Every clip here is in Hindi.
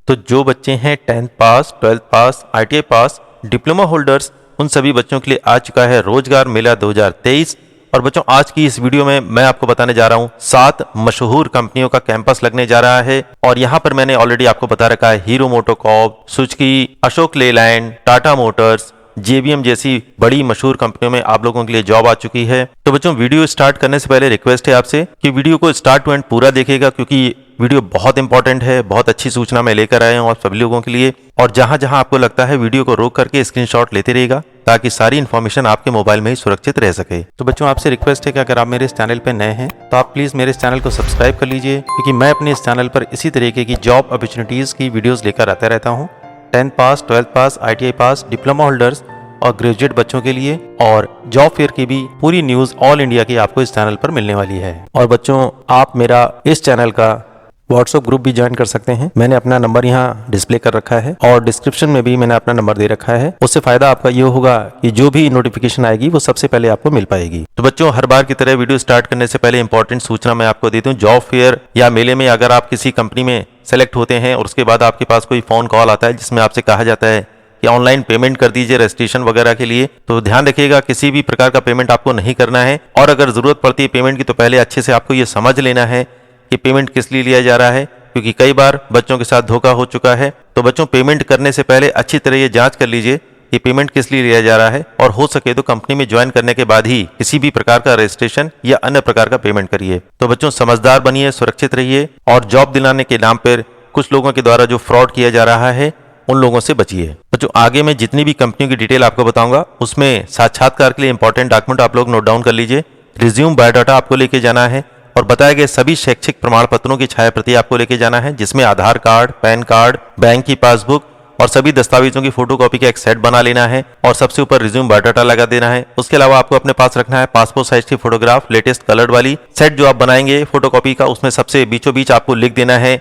तो जो बच्चे हैं 10th पास, 12th पास, ITI पास, डिप्लोमा होल्डर्स, उन सभी बच्चों के लिए आ चुका है रोजगार मेला 2023। और बच्चों आज की इस वीडियो में मैं आपको बताने जा रहा हूं 7 मशहूर कंपनियों का कैंपस लगने जा रहा है। और यहां पर मैंने ऑलरेडी आपको बता रखा है hero MotoCorp, Suzuki, Ashok Leyland, Tata Motors, JBM जैसी बड़ी मशहूर कंपनियों में आप लोगों के लिए जॉब आ चुकी है। तो बच्चों वीडियो स्टार्ट करने से पहले रिक्वेस्ट है आपसे कि वीडियो को स्टार्ट टू एंड पूरा देखिएगा, क्योंकि वीडियो बहुत इंपॉर्टेंट है। बहुत अच्छी सूचना मैं लेकर आया हूँ आप सभी लोगों के लिए। और जहां जहां आपको लगता है वीडियो को रोक करके स्क्रीनशॉट लेते रहिएगा, ताकि सारी इन्फॉर्मेशन आपके मोबाइल में ही सुरक्षित रह सके। तो बच्चों आपसे रिक्वेस्ट है कि अगर आप मेरे इस चैनल पर नए हैं तो आप प्लीज मेरे इस चैनल को सब्सक्राइब कर लीजिए, क्योंकि मैं अपने इस चैनल पर इसी तरीके की जॉब अपॉर्चुनिटीज की वीडियोस लेकर आता रहता हूँ। 10th पास, 12th पास, ITI पास, डिप्लोमा होल्डर्स और ग्रेजुएट बच्चों के लिए, और जॉब फेयर की भी पूरी न्यूज ऑल इंडिया की आपको इस चैनल पर मिलने वाली है। और बच्चों आप मेरा इस चैनल का व्हाट्सएप ग्रुप भी ज्वाइन कर सकते हैं। मैंने अपना नंबर यहाँ डिस्प्ले कर रखा है और डिस्क्रिप्शन में भी मैंने अपना नंबर दे रखा है। उससे फायदा आपका ये होगा कि जो भी नोटिफिकेशन आएगी वो सबसे पहले आपको मिल पाएगी। तो बच्चों हर बार की तरह वीडियो स्टार्ट करने से पहले इंपॉर्टेंट सूचना मैं आपको देती हूँ। जॉब फेयर या मेले में अगर आप किसी कंपनी में सेलेक्ट होते हैं और उसके बाद आपके पास कोई फोन कॉल आता है जिसमें आपसे कहा जाता है कि ऑनलाइन पेमेंट कर दीजिए रजिस्ट्रेशन वगैरह के लिए, तो ध्यान रखिएगा किसी भी प्रकार का पेमेंट आपको नहीं करना है। और अगर जरूरत पड़ती है पेमेंट की तो पहले अच्छे से आपको ये समझ लेना है कि पेमेंट किस लिए लिया जा रहा है, क्योंकि कई बार बच्चों के साथ धोखा हो चुका है। तो बच्चों पेमेंट करने से पहले अच्छी तरह ये जांच कर लीजिए कि पेमेंट किस लिए लिया जा रहा है, और हो सके तो कंपनी में ज्वाइन करने के बाद ही किसी भी प्रकार का रजिस्ट्रेशन या अन्य प्रकार का पेमेंट करिए। तो बच्चों समझदार बनिए, सुरक्षित रहिए, और जॉब दिलाने के नाम पर कुछ लोगों के द्वारा जो फ्रॉड किया जा रहा है उन लोगों से बचिए। बच्चों आगे मैं जितनी भी कंपनियों की डिटेल आपको बताऊंगा उसमें साक्षात्कार के लिए इंपॉर्टेंट डॉक्यूमेंट आप लोग नोट डाउन कर लीजिए। रिज्यूम, बायोडाटा आपको लेके जाना है, और बताए गए सभी शैक्षिक प्रमाण पत्रों की छायाप्रति आपको लेके जाना है, जिसमें आधार कार्ड, पैन कार्ड, बैंक की पासबुक और सभी दस्तावेजों की फोटोकॉपी का एक सेट बना लेना है, और सबसे ऊपर रिज्यूम, बायोडाटा लगा देना है। उसके अलावा आपको अपने पास रखना है पासपोर्ट साइज की फोटोग्राफ, लेटेस्ट कलर्ड वाली सेट जो आप बनाएंगे फोटोकॉपी का, उसमें सबसे बीचों बीच आपको लिख देना है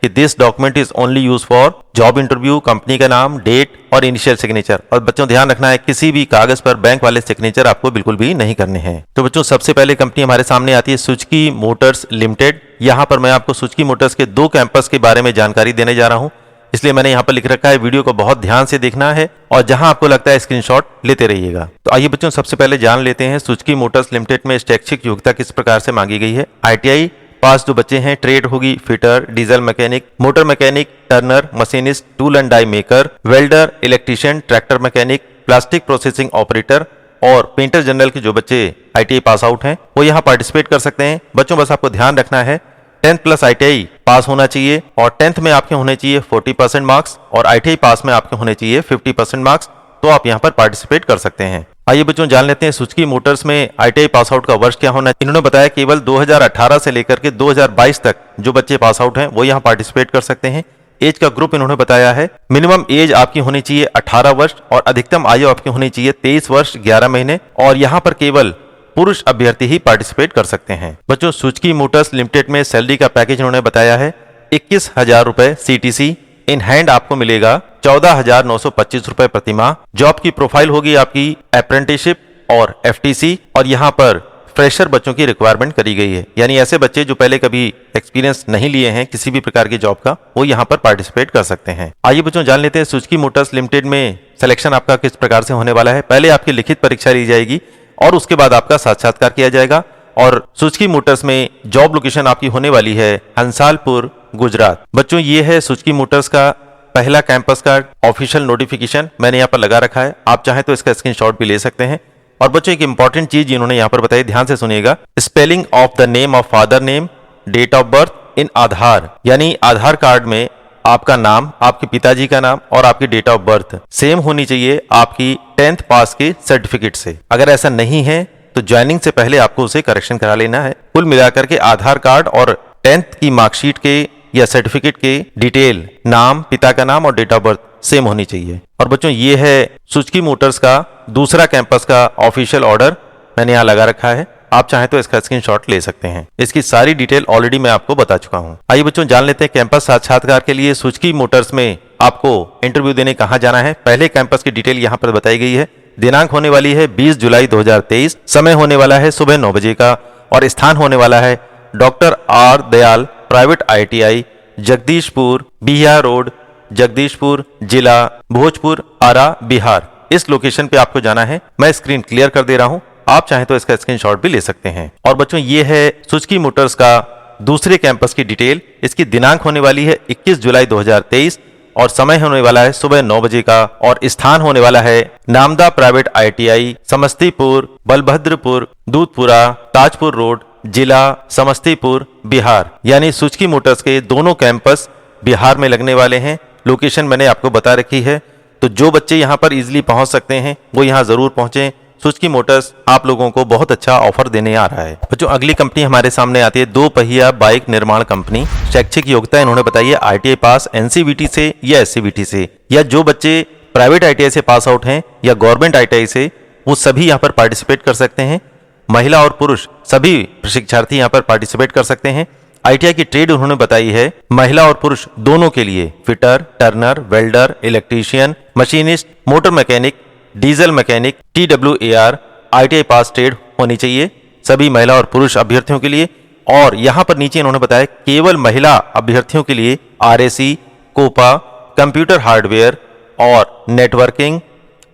कि this document is only use for job interview, company का नाम, डेट और इनिशियल सिग्नेचर। और बच्चों ध्यान रखना है किसी भी कागज पर बैंक वाले सिग्नेचर आपको बिल्कुल भी नहीं करने हैं। तो बच्चों सबसे पहले कंपनी हमारे सामने आती है सुजुकी मोटर्स लिमिटेड। यहाँ पर मैं आपको सुजुकी मोटर्स के 2 कैंपस के बारे में जानकारी देने जा रहा हूँ, इसलिए मैंने यहाँ पर लिख रखा है वीडियो को बहुत ध्यान से देखना है, और जहां आपको लगता है स्क्रीनशॉट लेते रहिएगा। तो आइए बच्चों सबसे पहले जान लेते हैं सुजुकी मोटर्स लिमिटेड में शैक्षिक योग्यता किस प्रकार से मांगी गई है। ITI पास जो बच्चे हैं, ट्रेड होगी fitter, diesel mechanic, motor mechanic, turner, machinist, tool and die maker, welder, electrician, tractor mechanic, plastic processing operator और पेंटर जनरल के जो बच्चे ITI पास आउट हैं वो यहाँ पार्टिसिपेट कर सकते हैं। बच्चों बस आपको ध्यान रखना है 10th प्लस ITI पास होना चाहिए, और 10th में आपके होने चाहिए 40% मार्क्स, और ITI पास में आपके होने चाहिए 50% मार्क्स, तो आप यहाँ पर पार्टिसिपेट कर सकते हैं। आइए बच्चों जान लेते हैं सुजुकी मोटर्स में ITI पास आउट का वर्ष क्या होना है। इन्होंने बताया केवल 2018 से लेकर के 2022 तक जो बच्चे पास आउट हैं वो यहाँ पार्टिसिपेट कर सकते हैं। एज का ग्रुप इन्होंने बताया है मिनिमम एज आपकी होनी चाहिए 18 वर्ष, और अधिकतम आयु आपकी होनी चाहिए 23 वर्ष 11 महीने, और यहाँ पर केवल पुरुष अभ्यर्थी ही पार्टिसिपेट कर सकते हैं। बच्चों सुजुकी मोटर्स लिमिटेड में सैलरी का पैकेज इन्होंने बताया है 21,000 रुपए CTC इन हैंड आपको मिलेगा 14,925 रुपए प्रति माह। जॉब की प्रोफाइल होगी आपकी अप्रेंटिसशिप और FTC, और यहाँ पर फ्रेशर बच्चों की रिक्वायरमेंट करी गई है, यानी ऐसे बच्चे जो पहले कभी एक्सपीरियंस नहीं लिए हैं किसी भी प्रकार की जॉब का, वो यहाँ पर पार्टिसिपेट कर सकते हैं। आइए बच्चों जान लेते हैं सुजुकी मोटर्स लिमिटेड में सिलेक्शन आपका किस प्रकार से होने वाला है। पहले आपकी लिखित परीक्षा ली जाएगी और उसके बाद आपका साक्षात्कार किया जाएगा। और सुजुकी मोटर्स में जॉब लोकेशन आपकी होने वाली है हंसालपुर, गुजरात। बच्चों ये है सुजुकी मोटर्स का पहला कैंपस का ऑफिशियल नोटिफिकेशन, मैंने यहाँ पर लगा रखा है, आप चाहें तो इसका स्क्रीनशॉट भी ले सकते हैं। और बच्चों एक इंपॉर्टेंट चीज इन्होंने यहाँ पर बताई, ध्यान से सुनिएगा, spelling of the name of father name, date of birth in Aadhaar, यानी आधार कार्ड में आपका नाम, आपके पिताजी का नाम और आपकी डेट ऑफ बर्थ सेम होनी चाहिए आपकी 10th पास के सर्टिफिकेट से। अगर ऐसा नहीं है तो ज्वाइनिंग से पहले आपको उसे करेक्शन करा लेना है। कुल मिलाकर के आधार कार्ड और 10th की मार्कशीट के या सर्टिफिकेट के डिटेल, नाम, पिता का नाम और डेट ऑफ बर्थ सेम होनी चाहिए। और बच्चों ये है सुजुकी मोटर्स का दूसरा कैंपस का ऑफिशियल ऑर्डर, मैंने यहाँ लगा रखा है, आप चाहें तो इसका स्क्रीनशॉट ले सकते हैं। इसकी सारी डिटेल ऑलरेडी मैं आपको बता चुका हूं। आइए बच्चों जान लेते हैं कैंपस साक्षात्कार के लिए सुजुकी मोटर्स में आपको इंटरव्यू देने कहां जाना है। पहले कैंपस की डिटेल यहां पर बताई गई है। दिनांक होने वाली है 20 जुलाई 2023, समय होने वाला है सुबह 9 बजे का, और स्थान होने वाला है doctor R Dayal private ITI, Jagdishpur, Bihar road, Jagdishpur, जिला भोजपुर, आरा, बिहार। इस लोकेशन पे आपको जाना है। मैं स्क्रीन क्लियर कर दे रहा हूं, आप चाहें तो इसका स्क्रीनशॉट भी ले सकते हैं। और बच्चों ये है सुजुकी मोटर्स का दूसरे कैंपस की डिटेल। इसकी दिनांक होने वाली है 21 जुलाई 2023 और समय होने वाला है सुबह 9 बजे का और स्थान होने वाला है Namda private ITI, Samastipur, Balbhadrapur, Dudhpura, Tajpur road, जिला समस्तीपुर, बिहार। यानी सुजुकी मोटर्स के दोनों कैंपस बिहार में लगने वाले हैं। लोकेशन मैंने आपको बता रखी है, तो जो बच्चे यहाँ पर इजीली पहुंच सकते हैं वो यहाँ जरूर पहुंचें। सुजुकी मोटर्स आप लोगों को बहुत अच्छा ऑफर देने आ रहा है। बच्चों अगली कंपनी हमारे सामने आती है दो पहिया बाइक निर्माण कंपनी। शैक्षिक योग्यता इन्होंने बताई है ITI पास NCVT से या SCVT से, या जो बच्चे प्राइवेट ITI से पास आउट हैं या गवर्नमेंट ITI से, वो सभी यहाँ पर पार्टिसिपेट कर सकते हैं। महिला और पुरुष सभी प्रशिक्षार्थी यहाँ पर पार्टिसिपेट कर सकते हैं। ITI की ट्रेड उन्होंने बताई है महिला और पुरुष दोनों के लिए fitter, Turner, welder, electrician, machinist, motor mechanic, diesel mechanic, TWAR ITI पास ट्रेड होनी चाहिए सभी महिला और पुरुष अभ्यर्थियों के लिए। और यहाँ पर नीचे इन्होंने बताया केवल महिला अभ्यर्थियों के लिए RAC, कोपा, कंप्यूटर हार्डवेयर और networking,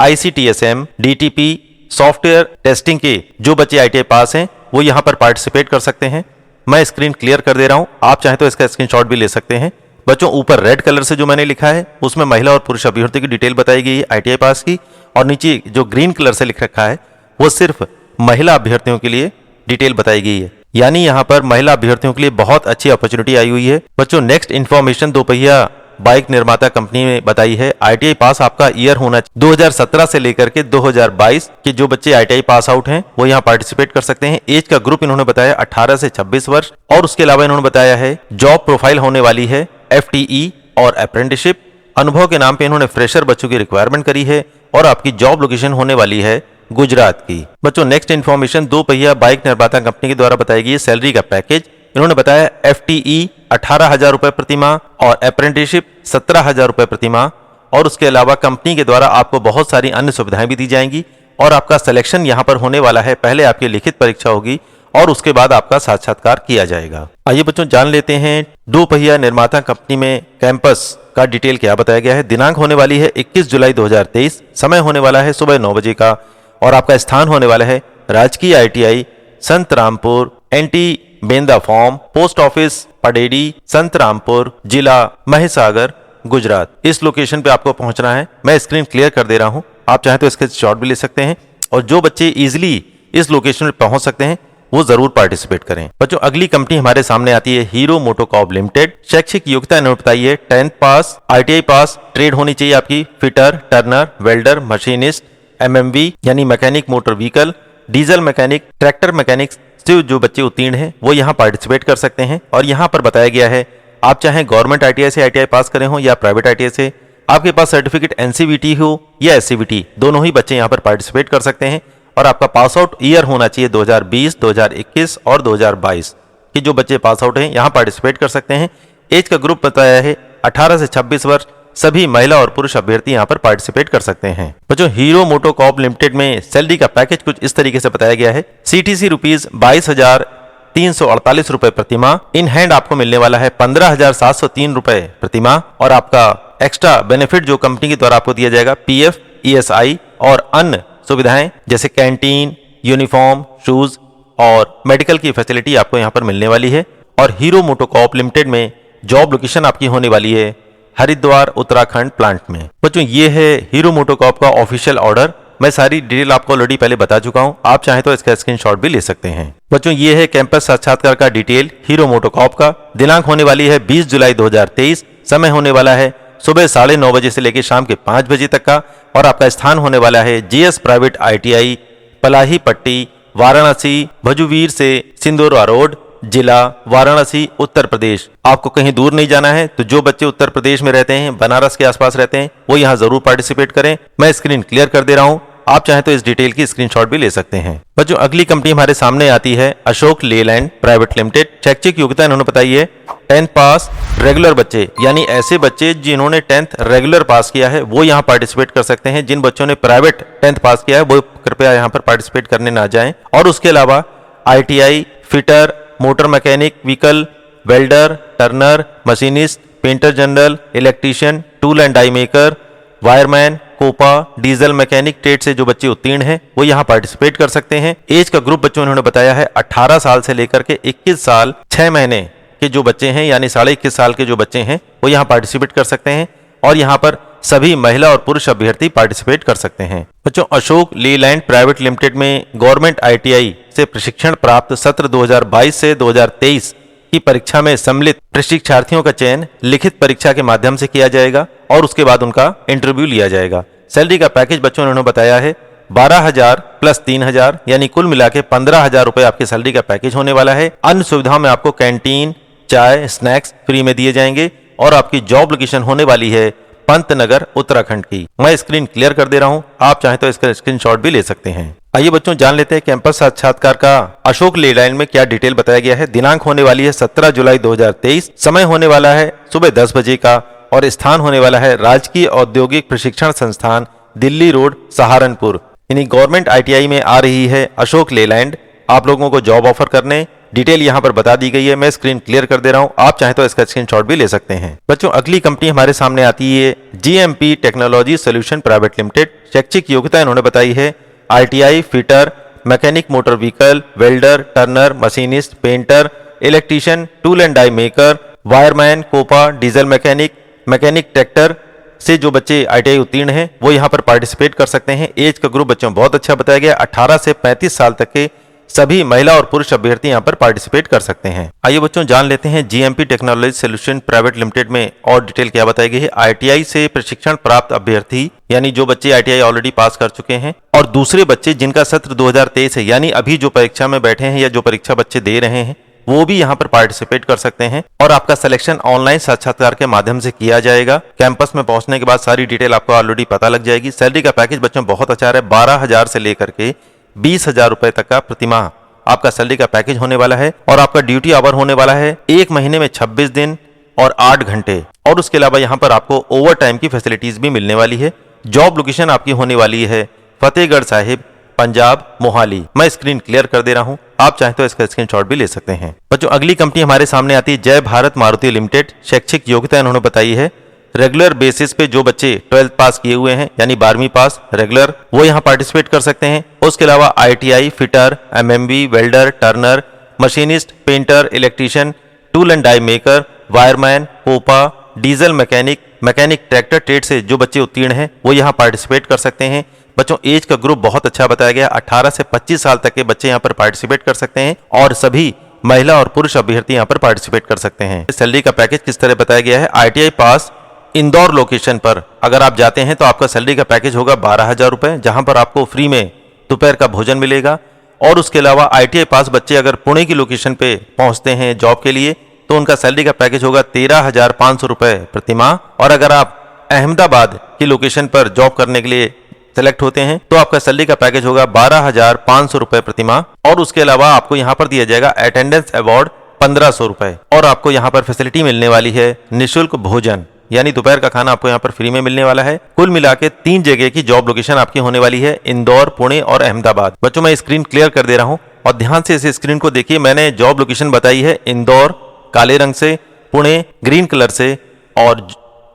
ICTSM, DTP, software testing के जो बच्चे ITI पास हैं वो यहाँ पर पार्टिसिपेट कर सकते हैं। मैं स्क्रीन क्लियर कर दे रहा हूं, आप चाहें तो इसका स्क्रीनशॉट भी ले सकते हैं। बच्चों ऊपर रेड कलर से जो मैंने लिखा है उसमें महिला और पुरुष अभ्यर्थी की डिटेल बताई गई है ITI पास की, और नीचे जो ग्रीन कलर से लिख रखा है वो सिर्फ महिला अभ्यर्थियों के लिए डिटेल बताई गई है। यानी यहाँ पर महिला अभ्यर्थियों के लिए बहुत अच्छी अपॉर्चुनिटी आई हुई है। बच्चों नेक्स्ट इन्फॉर्मेशन दो पहिया बाइक निर्माता कंपनी में बताई है ITI पास आपका ईयर होना 2017 से लेकर के 2022 के जो बच्चे ITI पास आउट हैं वो यहाँ पार्टिसिपेट कर सकते हैं। एज का ग्रुप इन्होंने बताया 18 से 26 वर्ष, और उसके अलावा इन्होंने बताया है जॉब प्रोफाइल होने वाली है FTE और अप्रेंटिसशिप। अनुभव के नाम पे इन्होंने फ्रेशर बच्चों की रिक्वायरमेंट करी है और आपकी जॉब लोकेशन होने वाली है गुजरात की। बच्चों नेक्स्ट इन्फॉर्मेशन दो पहिया बाइक निर्माता कंपनी के द्वारा बताई गई है सैलरी का पैकेज। इन्होंने बताया FTE 18,000 रुपए प्रति माह और अप्रेंटिसशिप 17,000 रुपए प्रति माह, और उसके अलावा कंपनी के द्वारा आपको बहुत सारी अन्य सुविधाएं भी दी जाएंगी। और आपका सिलेक्शन यहाँ पर होने वाला है, पहले आपकी लिखित परीक्षा होगी और उसके बाद आपका साक्षात्कार किया जाएगा। आइए बच्चों जान लेते हैं दो पहिया निर्माता कंपनी में कैंपस का डिटेल क्या बताया गया है। दिनांक होने वाली है 21 जुलाई 2023, समय होने वाला है सुबह 9 बजे का, और आपका स्थान होने वाला है राजकीय ITI Santrampur, NT Benda form, post office Padedi, Santrampur, जिला महिसागर, गुजरात। इस लोकेशन पे आपको पहुंचना है। मैं स्क्रीन क्लियर कर दे रहा हूं, आप चाहें तो इसके शॉट भी ले सकते हैं। और जो बच्चे इजीली इस लोकेशन पे पहुंच सकते हैं वो जरूर पार्टिसिपेट करें। बच्चों अगली कंपनी हमारे सामने आती है हीरो मोटोकॉर्प लिमिटेड। शैक्षिक योग्यता इन्होंने बताई है 10th पास, ITI पास ट्रेड होनी चाहिए आपकी fitter, Turner, welder, machinist, MMV यानी mechanic motor vehicle, diesel mechanic, tractor mechanic से जो बच्चे उत्तीर्ण हैं वो यहाँ पार्टिसिपेट कर सकते हैं। और यहाँ पर बताया गया है आप चाहे गवर्नमेंट ITI से ITI पास करें हो या प्राइवेट ITI से, आपके पास सर्टिफिकेट NCVT हो या SCVT, दोनों ही बच्चे यहाँ पर पार्टिसिपेट कर सकते हैं। और आपका पास आउट ईयर होना चाहिए 2020, 2021 और 2022 कि जो बच्चे पास आउट हैं यहाँ पार्टिसिपेट कर सकते हैं। एज का ग्रुप बताया है 18 से 26 वर्ष, सभी महिला और पुरुष अभ्यर्थी यहाँ पर पार्टिसिपेट कर सकते हैं। बच्चों हीरो मोटोकॉर्प लिमिटेड में सैलरी का पैकेज कुछ इस तरीके से बताया गया है। CTC रुपीज 22,348 रुपए प्रति माह, इन हैंड आपको मिलने वाला है 15,703 रुपए प्रति माह, और आपका एक्स्ट्रा बेनिफिट जो कंपनी के द्वारा आपको दिया जाएगा PF, ESI और अन्य सुविधाएं जैसे कैंटीन, यूनिफॉर्म, शूज और मेडिकल की फैसिलिटी आपको यहाँ पर मिलने वाली है। और हीरो मोटोकॉर्प लिमिटेड में जॉब लोकेशन आपकी होने वाली है हरिद्वार उत्तराखंड प्लांट में। बच्चों ये है हीरो मोटोकॉर्प का ऑफिशियल ऑर्डर। मैं सारी डिटेल आपको ऑलरेडी पहले बता चुका हूं, आप चाहें तो इसका स्क्रीनशॉट भी ले सकते हैं। बच्चों ये है कैंपस साक्षात्कार का डिटेल हीरो मोटोकॉर्प का। दिनांक होने वाली है 20 जुलाई 2023, समय होने वाला है सुबह 9:30 बजे से लेकर शाम के 5 बजे तक का, और आपका स्थान होने वाला है GS प्राइवेट ITI पलाही पट्टी, वाराणसी, भजुवीर से सिंदूरा रोड, जिला वाराणसी, उत्तर प्रदेश। आपको कहीं दूर नहीं जाना है, तो जो बच्चे उत्तर प्रदेश में रहते हैं, बनारस के आसपास रहते हैं, वो यहाँ जरूर पार्टिसिपेट करें। मैं स्क्रीन क्लियर कर दे रहा हूँ, आप चाहें तो इस डिटेल की स्क्रीनशॉट भी ले सकते हैं। बच्चों अगली कंपनी हमारे सामने आती है अशोक लेलैंड प्राइवेट लिमिटेड। शैक्षिक योग्यता इन्होंने बताई है 10th पास रेगुलर बच्चे, यानी ऐसे बच्चे जिन्होंने 10th रेगुलर पास किया है वो यहाँ पार्टिसिपेट कर सकते हैं। जिन बच्चों ने प्राइवेट 10th पास किया है वो कृपया यहाँ पर पार्टिसिपेट करने ना जाएं। और उसके अलावा ITI, fitter, motor mechanic vehicle, welder, turner, machinist, painter general, electrician, tool and die maker, wireman, COPA, diesel mechanic trade से जो बच्चे उत्तीर्ण हैं वो यहाँ पार्टिसिपेट कर सकते हैं। एज का ग्रुप बच्चों उन्होंने बताया है 18 साल से लेकर के 21 साल 6 महीने के जो बच्चे हैं, यानी 21.5 साल के जो बच्चे हैं वो यहाँ पार्टिसिपेट कर सकते हैं। और यहाँ पर सभी महिला और पुरुष अभ्यर्थी पार्टिसिपेट कर सकते हैं। बच्चों, अशोक लेलैंड प्राइवेट लिमिटेड में गवर्नमेंट ITI से प्रशिक्षण प्राप्त सत्र 2022 से 2023 की परीक्षा में सम्मिलित प्रशिक्षार्थियों का चयन लिखित परीक्षा के माध्यम से किया जाएगा और उसके बाद उनका इंटरव्यू लिया जाएगा। सैलरी का पैकेज बच्चों उन्होंने बताया है 12,000 प्लस 3,000 यानी कुल मिला के 15,000 रुपए आपकी सैलरी का पैकेज होने वाला है। अन्य सुविधाओं में आपको कैंटीन, चाय, स्नैक्स फ्री में दिए जाएंगे और आपकी जॉब लोकेशन होने वाली है पंतनगर, उत्तराखंड की। मैं स्क्रीन क्लियर कर दे रहा हूं, आप चाहें तो इसका स्क्रीनशॉट भी ले सकते हैं। आइए बच्चों जान लेते हैं कैंपस साक्षात्कार का अशोक लेलैंड में क्या डिटेल बताया गया है। दिनांक होने वाली है 17 जुलाई 2023, समय होने वाला है सुबह 10 बजे का और स्थान होने वाला है राजकीय औद्योगिक प्रशिक्षण संस्थान, दिल्ली रोड, सहारनपुर। यानी गवर्नमेंट ITI में आ रही है अशोक लेलैंड आप लोगों को जॉब ऑफर करने। डिटेल यहाँ पर बता दी गई है, मैं स्क्रीन क्लियर कर दे रहा हूँ, आप चाहें तो इसका स्क्रीनशॉट भी ले सकते हैं। बच्चों, अगली कंपनी हमारे सामने आती है GMP technology solution private limited. शैक्षिक योग्यता इन्होंने बताई है ITI fitter, mechanic motor vehicle, welder, turner, machinist, painter, electrician, tool and die maker, wireman, COPA, diesel mechanic, mechanic tractor से जो बच्चे ITI उत्तीर्ण हैं वो यहाँ पर पार्टिसिपेट कर सकते हैं। एज का ग्रुप बच्चों बहुत अच्छा बताया गया, 18 से 35 साल तक के सभी महिला और पुरुष अभ्यर्थी यहाँ पर पार्टिसिपेट कर सकते हैं। आइए बच्चों जान लेते हैं GMP technology solution private limited में और डिटेल क्या बताई गई है। ITI से प्रशिक्षण प्राप्त अभ्यर्थी यानी जो बच्चे ITI ऑलरेडी पास कर चुके हैं और दूसरे बच्चे जिनका सत्र 2023 है, यानी अभी जो परीक्षा में बैठे हैं या जो परीक्षा बच्चे दे रहे हैं वो भी यहाँ पर पार्टिसिपेट कर सकते हैं। और आपका सिलेक्शन ऑनलाइन साक्षात्कार के माध्यम से किया जाएगा। कैंपस में पहुंचने के बाद सारी डिटेल आपको ऑलरेडी पता लग जाएगी। सैलरी का पैकेज बच्चों बहुत अच्छा है, 12,000 से लेकर के 20,000 रुपए तक का प्रतिमाह आपका सैलरी का पैकेज होने वाला है। और आपका ड्यूटी आवर होने वाला है 1 महीने में 26 दिन और 8 घंटे। और उसके अलावा यहाँ पर आपको ओवर टाइम की फैसिलिटीज भी मिलने वाली है। जॉब लोकेशन आपकी होने वाली है फतेहगढ़ साहिब, पंजाब, मोहाली। मैं स्क्रीन क्लियर कर दे रहा हूं, आप चाहें तो इसका स्क्रीनशॉट भी ले सकते हैं। बच्चों, अगली कंपनी हमारे सामने आती है जय भारत मारुति लिमिटेड। शैक्षिक योग्यता इन्होंने बताई है रेगुलर बेसिस पे जो बच्चे 12th पास किए हुए हैं यानी 12वीं पास रेगुलर वो यहाँ पार्टिसिपेट कर सकते हैं। उसके अलावा ITI fitter, MMB, welder, turner, machinist, painter, electrician, tool and die maker, wireman, COPA, diesel mechanic, mechanic tractor trade से जो बच्चे उत्तीर्ण हैं वो यहाँ पार्टिसिपेट कर सकते हैं। बच्चों, एज का ग्रुप बहुत अच्छा बताया गया, 18 से 25 साल तक के बच्चे यहाँ पर पार्टिसिपेट कर सकते हैं और सभी महिला और पुरुष अभ्यर्थी यहाँ पर पार्टिसिपेट कर सकते हैं। सैलरी का पैकेज किस तरह बताया गया है। ITI पास इंदौर लोकेशन पर अगर आप जाते हैं तो आपका सैलरी का पैकेज होगा 12,000 रुपए, जहां पर आपको फ्री में दोपहर का भोजन मिलेगा। और उसके अलावा ITI पास बच्चे अगर पुणे की लोकेशन पे पहुंचते हैं जॉब के लिए तो उनका सैलरी का पैकेज होगा 13,500 रुपए प्रतिमाह। और अगर आप अहमदाबाद की लोकेशन पर जॉब करने के लिए सेलेक्ट होते हैं तो आपका सैलरी का पैकेज होगा 12,500 रुपए प्रतिमाह। और उसके अलावा आपको यहाँ पर दिया जाएगा अटेंडेंस अवार्ड 1,500 रुपए। और आपको यहाँ पर फैसिलिटी मिलने वाली है निःशुल्क भोजन, यानी दोपहर का खाना आपको यहाँ पर फ्री में मिलने वाला है। कुल मिला के 3 जगह की जॉब लोकेशन आपकी होने वाली है, इंदौर, पुणे और अहमदाबाद। बच्चों, मैं स्क्रीन क्लियर कर दे रहा हूँ और ध्यान से इस स्क्रीन को देखिए। मैंने जॉब लोकेशन बताई है इंदौर काले रंग से, पुणे ग्रीन कलर से और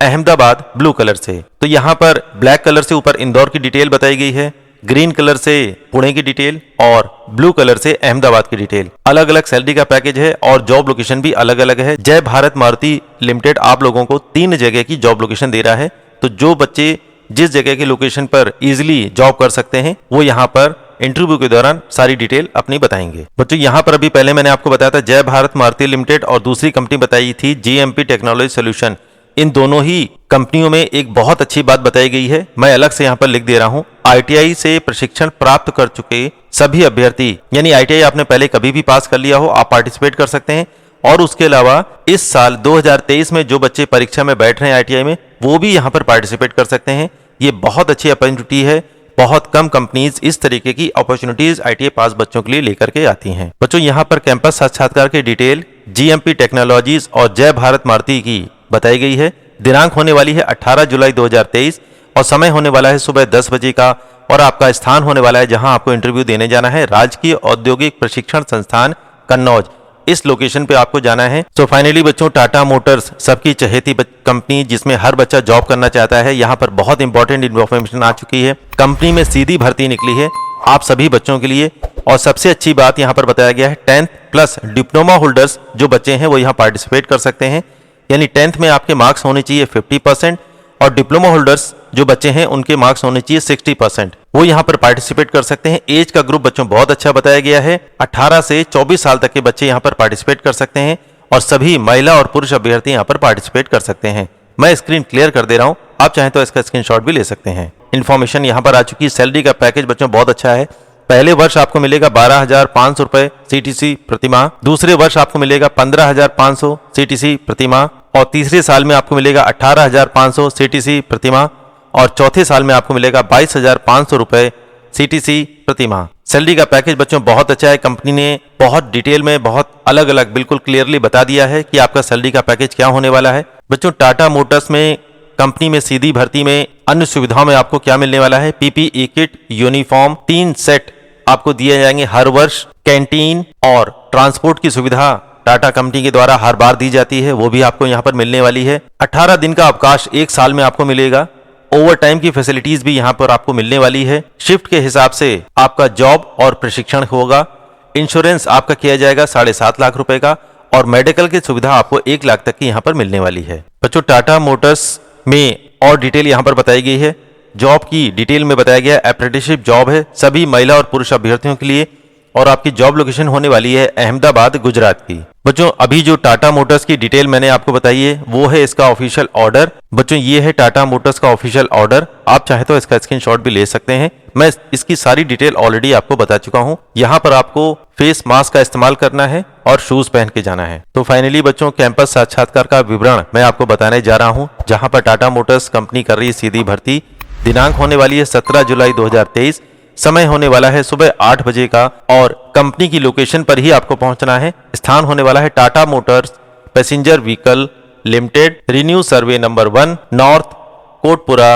अहमदाबाद ब्लू कलर से। तो यहाँ पर ब्लैक कलर से ऊपर इंदौर की डिटेल बताई गई है, ग्रीन कलर से पुणे की डिटेल और ब्लू कलर से अहमदाबाद की डिटेल। अलग अलग सैलरी का पैकेज है और जॉब लोकेशन भी अलग अलग है। जय भारत मारुति लिमिटेड आप लोगों को 3 जगह की जॉब लोकेशन दे रहा है। तो जो बच्चे जिस जगह की लोकेशन पर इजीली जॉब कर सकते हैं वो यहाँ पर इंटरव्यू के दौरान सारी डिटेल अपनी बताएंगे। बच्चों, यहाँ पर अभी पहले मैंने आपको बताया था जय भारत मारुति लिमिटेड और दूसरी कंपनी बताई थी GMP टेक्नोलॉजी सोल्यूशन। इन दोनों ही कंपनियों में एक बहुत अच्छी बात बताई गई है, मैं अलग से यहाँ पर लिख दे रहा हूँ। ITI से प्रशिक्षण प्राप्त कर चुके सभी अभ्यर्थी, यानी ITI आपने पहले कभी भी पास कर लिया हो, आप पार्टिसिपेट कर सकते हैं। और उसके अलावा इस साल 2023 में जो बच्चे परीक्षा में बैठ रहे हैं ITI में वो भी यहाँ पर पार्टिसिपेट कर सकते हैं। ये बहुत अच्छी अपॉर्चुनिटी है, बहुत कम कंपनीज इस तरीके की अपॉर्चुनिटीज ITI पास बच्चों के लिए लेकर के आती हैं। बच्चों, यहाँ पर कैंपस साक्षात्कार की डिटेल GMP टेक्नोलॉजीज और जय भारत मारुति की बताई गई है। दिनांक होने वाली है 18 जुलाई 2023 और समय होने वाला है सुबह 10 बजे का। और आपका स्थान होने वाला है जहां आपको इंटरव्यू देने जाना है राजकीय औद्योगिक प्रशिक्षण संस्थान कन्नौज। इस लोकेशन पे आपको जाना है। सो फाइनली बच्चों, टाटा मोटर्स सबकी चहेती कंपनी जिसमें हर बच्चा जॉब करना चाहता है, यहाँ पर बहुत इंपॉर्टेंट इन्फॉर्मेशन आ चुकी है। कंपनी में सीधी भर्ती निकली है आप सभी बच्चों के लिए। और सबसे अच्छी बात यहाँ पर बताया गया है 10th प्लस डिप्लोमा होल्डर्स जो बच्चे हैं वो यहाँ पार्टिसिपेट कर सकते हैं। यानी 10th में आपके मार्क्स होने चाहिए 50% और डिप्लोमा होल्डर्स जो बच्चे हैं उनके मार्क्स होने चाहिए 60%, वो यहाँ पर पार्टिसिपेट कर सकते हैं। एज का ग्रुप बच्चों बहुत अच्छा बताया गया है, 18 से 24 साल तक के बच्चे यहाँ पर पार्टिसिपेट कर सकते हैं और सभी महिला और पुरुष अभ्यर्थी यहाँ पर पार्टिसिपेट कर सकते हैं। मैं स्क्रीन क्लियर कर दे रहा हूँ, आप चाहें तो इसका स्क्रीनशॉट भी ले सकते हैं। इन्फॉर्मेशन यहाँ पर आ चुकी है। सैलरी का पैकेज बच्चों बहुत अच्छा है। पहले वर्ष आपको मिलेगा 12,500 रुपए CTC प्रतिमाह, दूसरे वर्ष आपको मिलेगा 15,500 CTC प्रतिमाह और तीसरे साल में आपको मिलेगा 18,500 CTC प्रतिमाह और चौथे साल में आपको मिलेगा 22,500 रुपए CTC प्रतिमाह। सैलरी का पैकेज बच्चों बहुत अच्छा है। कंपनी ने बहुत डिटेल में, बहुत अलग अलग, बिल्कुल क्लियरली बता दिया है कि आपका सैलरी का पैकेज क्या होने वाला है। बच्चों, टाटा मोटर्स में कंपनी में सीधी भर्ती में अन्य सुविधाओं में आपको क्या मिलने वाला है? PPE किट, यूनिफॉर्म 3 सेट आपको दिए जाएंगे हर वर्ष। कैंटीन और ट्रांसपोर्ट की सुविधा टाटा कंपनी के द्वारा हर बार दी जाती है, वो भी आपको यहाँ पर मिलने वाली है। 18 दिन का अवकाश 1 साल में आपको मिलेगा। ओवर टाइम की फैसिलिटीज भी यहाँ पर आपको मिलने वाली है। शिफ्ट के हिसाब से आपका जॉब और प्रशिक्षण होगा। इंश्योरेंस आपका किया जाएगा 7.5 लाख रुपए का और मेडिकल की सुविधा आपको 1 लाख तक की यहाँ पर मिलने वाली है। बच्चों, टाटा मोटर्स में और डिटेल यहाँ पर बताई गई है। जॉब की डिटेल में बताया गया है अप्रेंटिसशिप जॉब है सभी महिला और पुरुष अभ्यर्थियों के लिए और आपकी जॉब लोकेशन होने वाली है अहमदाबाद, गुजरात की। बच्चों, अभी जो टाटा मोटर्स की डिटेल मैंने आपको बताई है वो है इसका ऑफिशियल ऑर्डर। बच्चों, ये है टाटा मोटर्स का ऑफिशियल ऑर्डर, आप चाहे तो इसका स्क्रीनशॉट भी ले सकते हैं। मैं इसकी सारी डिटेल ऑलरेडी आपको बता चुका हूँ। यहाँ पर आपको फेस मास्क का इस्तेमाल करना है और शूज पहन के जाना है। तो फाइनली बच्चों, कैंपस साक्षात्कार का विवरण मैं आपको बताने जा रहा हूँ, जहाँ पर टाटा मोटर्स कंपनी कर रही है सीधी भर्ती। दिनांक होने वाली है 17 जुलाई 2023। समय होने वाला है सुबह 8 बजे का और कंपनी की लोकेशन पर ही आपको पहुंचना है। स्थान होने वाला है Tata Motors passenger vehicle limited, revenue survey number 1, north Kotpura,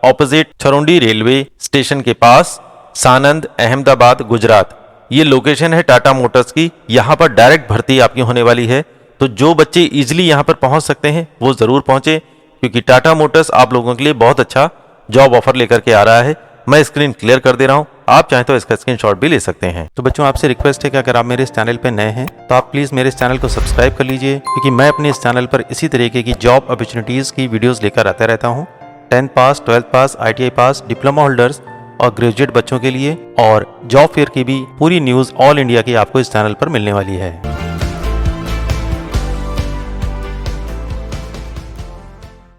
opposite Chharundi railway station के पास, सानंद, अहमदाबाद, गुजरात। ये लोकेशन है टाटा मोटर्स की। यहाँ पर डायरेक्ट भर्ती आपकी होने वाली है, तो जो बच्चे इजिली यहाँ पर पहुंच सकते हैं वो जरूर पहुंचे, क्योंकि टाटा मोटर्स आप लोगों के लिए बहुत अच्छा जॉब ऑफर लेकर के आ रहा है। मैं स्क्रीन क्लियर कर दे रहा हूं, आप चाहें तो इसका स्क्रीनशॉट भी ले सकते हैं। तो बच्चों, आपसे रिक्वेस्ट है कि अगर आप मेरे इस चैनल पर नए हैं तो आप प्लीज मेरे इस चैनल को सब्सक्राइब कर लीजिए, क्योंकि मैं अपने इस चैनल पर इसी तरीके की जॉब अपॉर्चुनिटीज की वीडियोस लेकर आता रहता हूं। 10th पास, 12th पास, ITI पास, डिप्लोमा होल्डर्स और ग्रेजुएट बच्चों के लिए और जॉब फेयर की भी पूरी न्यूज ऑल इंडिया की आपको इस चैनल पर मिलने वाली है।